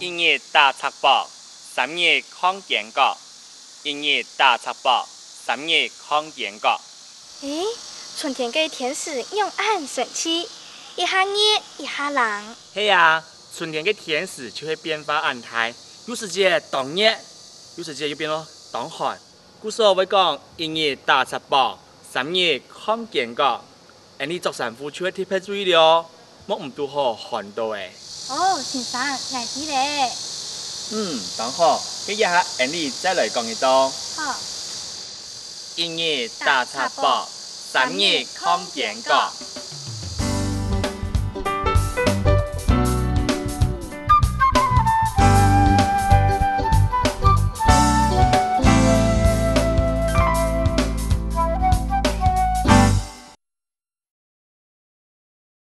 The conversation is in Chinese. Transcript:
一日大插播，3日看见过。一日大插播，3日看见过。诶，春天嘅天时用暗神气，一下热一下冷。系啊，春天嘅天时就会变化安态，有时节当热，有时节又变咯当寒。故说会讲一日大插播，3日看见过。你作衫褲就會特別注意了，莫唔拄好寒到誒。哦，先生，我知咧。當好，今日下你再來講一道。好。一日大插播，3日看見過。